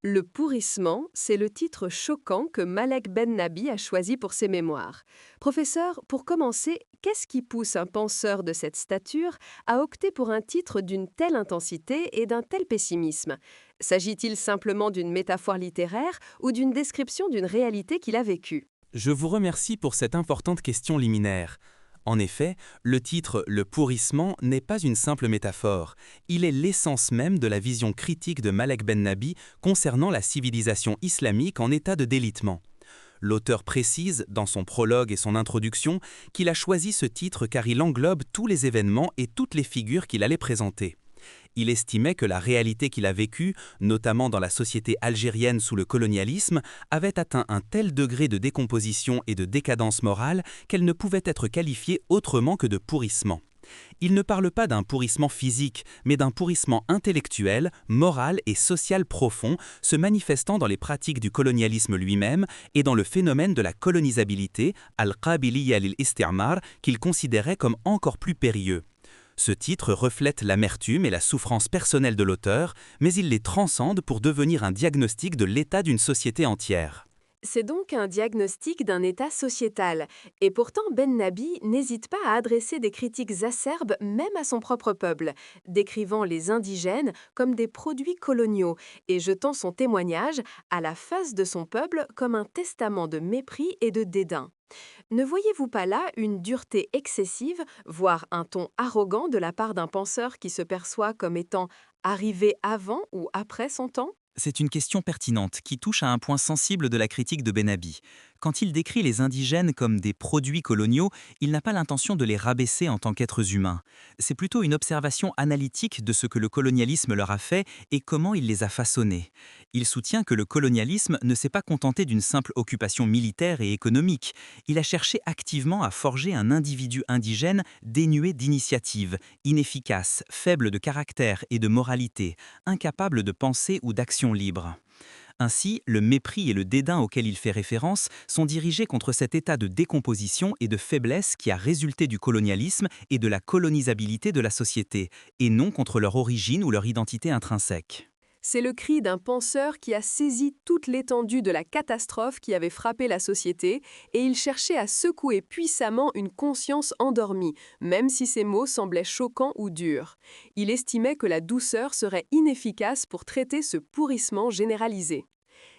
Le pourrissement, c'est le titre choquant que Malek Ben Nabi a choisi pour ses mémoires. Professeur, pour commencer, qu'est-ce qui pousse un penseur de cette stature à opter pour un titre d'une telle intensité et d'un tel pessimisme? S'agit-il simplement d'une métaphore littéraire ou d'une description d'une réalité qu'il a vécue? Je vous remercie pour cette importante question liminaire. En effet, le titre Le pourrissement n'est pas une simple métaphore, il est l'essence même de la vision critique de Malek Ben Nabi concernant la civilisation islamique en état de délitement. L'auteur précise, dans son prologue et son introduction, qu'il a choisi ce titre car il englobe tous les événements et toutes les figures qu'il allait présenter. Il estimait que la réalité qu'il a vécue, notamment dans la société algérienne sous le colonialisme, avait atteint un tel degré de décomposition et de décadence morale qu'elle ne pouvait être qualifiée autrement que de pourrissement. Il ne parle pas d'un pourrissement physique, mais d'un pourrissement intellectuel, moral et social profond, se manifestant dans les pratiques du colonialisme lui-même et dans le phénomène de la colonisabilité, al-Qabiliyya lil-Istimar, qu'il considérait comme encore plus périlleux. Ce titre reflète l'amertume et la souffrance personnelle de l'auteur, mais il les transcende pour devenir un diagnostic de l'état d'une société entière. C'est donc un diagnostic d'un état sociétal. Et pourtant, Ben Nabi n'hésite pas à adresser des critiques acerbes même à son propre peuple, décrivant les indigènes comme des produits coloniaux et jetant son témoignage à la face de son peuple comme un testament de mépris et de dédain. Ne voyez-vous pas là une dureté excessive, voire un ton arrogant de la part d'un penseur qui se perçoit comme étant arrivé avant ou après son temps? C'est une question pertinente qui touche à un point sensible de la critique de Benabi. Quand il décrit les indigènes comme des produits coloniaux, il n'a pas l'intention de les rabaisser en tant qu'êtres humains. C'est plutôt une observation analytique de ce que le colonialisme leur a fait et comment il les a façonnés. Il soutient que le colonialisme ne s'est pas contenté d'une simple occupation militaire et économique. Il a cherché activement à forger un individu indigène dénué d'initiative, inefficace, faible de caractère et de moralité, incapable de pensée ou d'action libre. Ainsi, le mépris et le dédain auxquels il fait référence sont dirigés contre cet état de décomposition et de faiblesse qui a résulté du colonialisme et de la colonisabilité de la société, et non contre leur origine ou leur identité intrinsèque. C'est le cri d'un penseur qui a saisi toute l'étendue de la catastrophe qui avait frappé la société et il cherchait à secouer puissamment une conscience endormie, même si ses mots semblaient choquants ou durs. Il estimait que la douceur serait inefficace pour traiter ce pourrissement généralisé.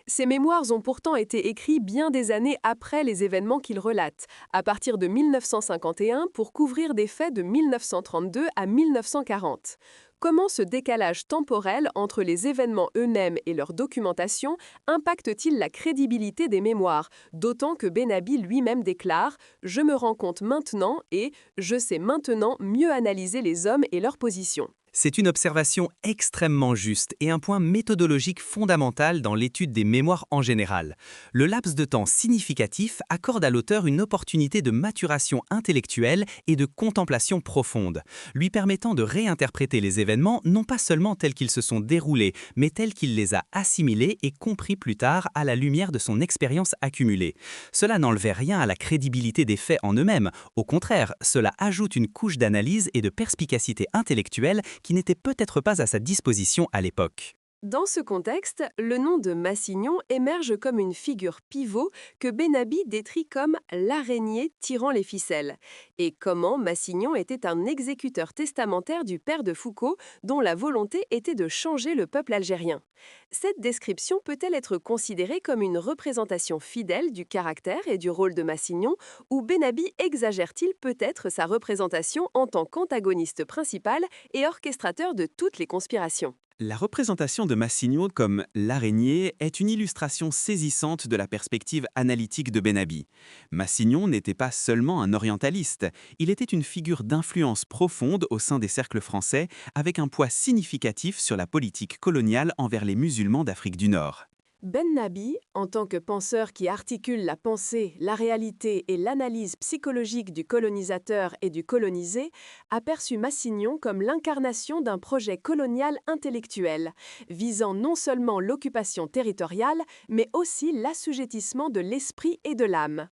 Ses mémoires ont pourtant été écrits bien des années après les événements qu'il relate, à partir de 1951 pour couvrir des faits de 1932 à 1940. Comment ce décalage temporel entre les événements eux-mêmes et leur documentation impacte-t-il la crédibilité des mémoires, d'autant que Benabi lui-même déclare « Je me rends compte maintenant et je sais maintenant mieux analyser les hommes et leurs positions ». C'est une observation extrêmement juste et un point méthodologique fondamental dans l'étude des mémoires en général. Le laps de temps significatif accorde à l'auteur une opportunité de maturation intellectuelle et de contemplation profonde, lui permettant de réinterpréter les événements non pas seulement tels qu'ils se sont déroulés, mais tels qu'il les a assimilés et compris plus tard à la lumière de son expérience accumulée. Cela n'enlevait rien à la crédibilité des faits en eux-mêmes, au contraire, cela ajoute une couche d'analyse et de perspicacité intellectuelle qui n'était peut-être pas à sa disposition à l'époque. Dans ce contexte, le nom de Massignon émerge comme une figure pivot que Benabi décrit comme l'araignée tirant les ficelles, et comment Massignon était un exécuteur testamentaire du père de Foucault dont la volonté était de changer le peuple algérien. Cette description peut-elle être considérée comme une représentation fidèle du caractère et du rôle de Massignon, ou Benabi exagère-t-il peut-être sa représentation en tant qu'antagoniste principal et orchestrateur de toutes les conspirations? La représentation de Massignon comme l'araignée est une illustration saisissante de la perspective analytique de Benabi. Massignon n'était pas seulement un orientaliste, il était une figure d'influence profonde au sein des cercles français, avec un poids significatif sur la politique coloniale envers les musulmans d'Afrique du Nord. Ben Nabi, en tant que penseur qui articule la pensée, la réalité et l'analyse psychologique du colonisateur et du colonisé, a perçu Massignon comme l'incarnation d'un projet colonial intellectuel, visant non seulement l'occupation territoriale, mais aussi l'assujettissement de l'esprit et de l'âme.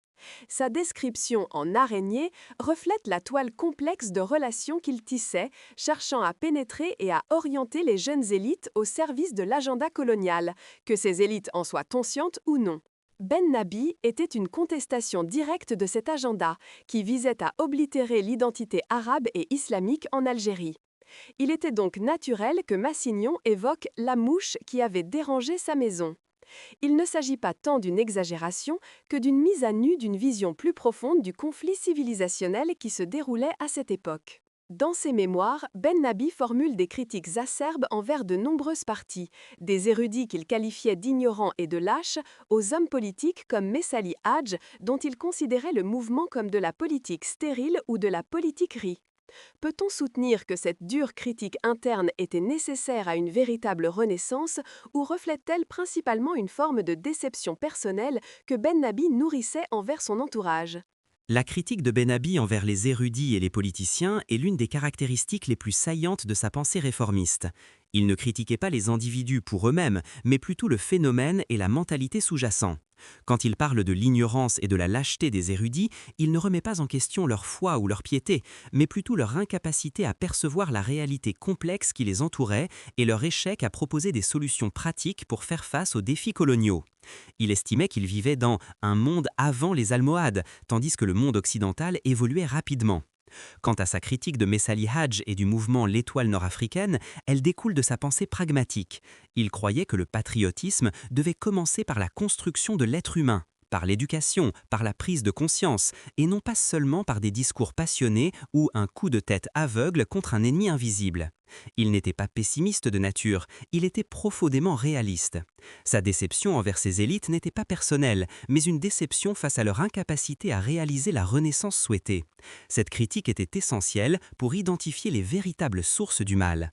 Sa description en araignée reflète la toile complexe de relations qu'il tissait, cherchant à pénétrer et à orienter les jeunes élites au service de l'agenda colonial, que ces élites en soient conscientes ou non. Ben Nabi était une contestation directe de cet agenda, qui visait à oblitérer l'identité arabe et islamique en Algérie. Il était donc naturel que Massignon évoque la mouche qui avait dérangé sa maison. Il ne s'agit pas tant d'une exagération que d'une mise à nu d'une vision plus profonde du conflit civilisationnel qui se déroulait à cette époque. Dans ses mémoires, Ben Nabi formule des critiques acerbes envers de nombreuses parties, des érudits qu'il qualifiait d'ignorants et de lâches, aux hommes politiques comme Messali Hadj, dont il considérait le mouvement comme de la politique stérile ou de la politiquerie. Peut-on soutenir que cette dure critique interne était nécessaire à une véritable renaissance ou reflète-t-elle principalement une forme de déception personnelle que Ben Nabi nourrissait envers son entourage ? La critique de Ben Nabi envers les érudits et les politiciens est l'une des caractéristiques les plus saillantes de sa pensée réformiste. Il ne critiquait pas les individus pour eux-mêmes, mais plutôt le phénomène et la mentalité sous-jacent. Quand il parle de l'ignorance et de la lâcheté des érudits, il ne remet pas en question leur foi ou leur piété, mais plutôt leur incapacité à percevoir la réalité complexe qui les entourait et leur échec à proposer des solutions pratiques pour faire face aux défis coloniaux. Il estimait qu'il vivait dans un monde avant les Almohades, tandis que le monde occidental évoluait rapidement. Quant à sa critique de Messali Hadj et du mouvement L'Étoile nord-africaine, elle découle de sa pensée pragmatique. Il croyait que le patriotisme devait commencer par la construction de l'être humain, par l'éducation, par la prise de conscience, et non pas seulement par des discours passionnés ou un coup de tête aveugle contre un ennemi invisible. Il n'était pas pessimiste de nature, il était profondément réaliste. Sa déception envers ses élites n'était pas personnelle, mais une déception face à leur incapacité à réaliser la renaissance souhaitée. Cette critique était essentielle pour identifier les véritables sources du mal.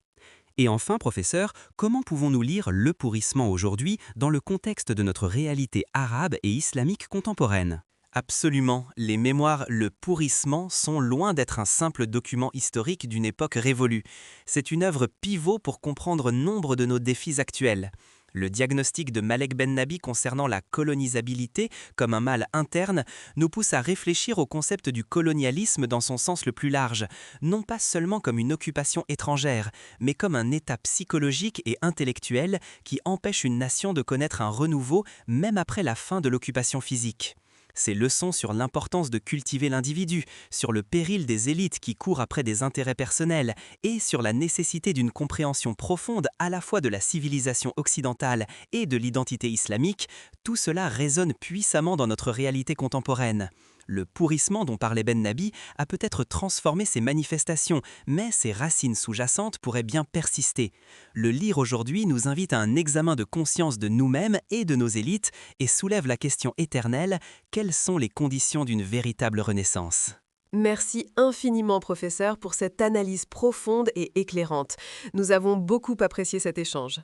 Et enfin, professeur, comment pouvons-nous lire le pourrissement aujourd'hui dans le contexte de notre réalité arabe et islamique contemporaine ? Absolument, les mémoires Le Pourrissement sont loin d'être un simple document historique d'une époque révolue. C'est une œuvre pivot pour comprendre nombre de nos défis actuels. Le diagnostic de Malek Ben Nabi concernant la colonisabilité comme un mal interne nous pousse à réfléchir au concept du colonialisme dans son sens le plus large, non pas seulement comme une occupation étrangère, mais comme un état psychologique et intellectuel qui empêche une nation de connaître un renouveau même après la fin de l'occupation physique. Ces leçons sur l'importance de cultiver l'individu, sur le péril des élites qui courent après des intérêts personnels et sur la nécessité d'une compréhension profonde à la fois de la civilisation occidentale et de l'identité islamique, tout cela résonne puissamment dans notre réalité contemporaine. Le pourrissement dont parlait Ben Nabi a peut-être transformé ses manifestations, mais ses racines sous-jacentes pourraient bien persister. Le lire aujourd'hui nous invite à un examen de conscience de nous-mêmes et de nos élites et soulève la question éternelle: quelles sont les conditions d'une véritable renaissance ? Merci infiniment, professeur, pour cette analyse profonde et éclairante. Nous avons beaucoup apprécié cet échange.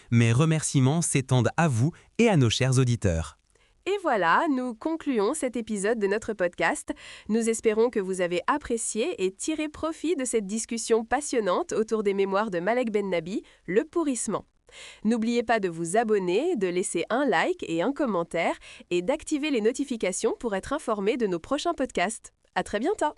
Mes remerciements s'étendent à vous et à nos chers auditeurs. Et voilà, nous concluons cet épisode de notre podcast. Nous espérons que vous avez apprécié et tiré profit de cette discussion passionnante autour des mémoires de Malek Ben Nabi, Le Pourrissement. N'oubliez pas de vous abonner, de laisser un like et un commentaire et d'activer les notifications pour être informé de nos prochains podcasts. À très bientôt!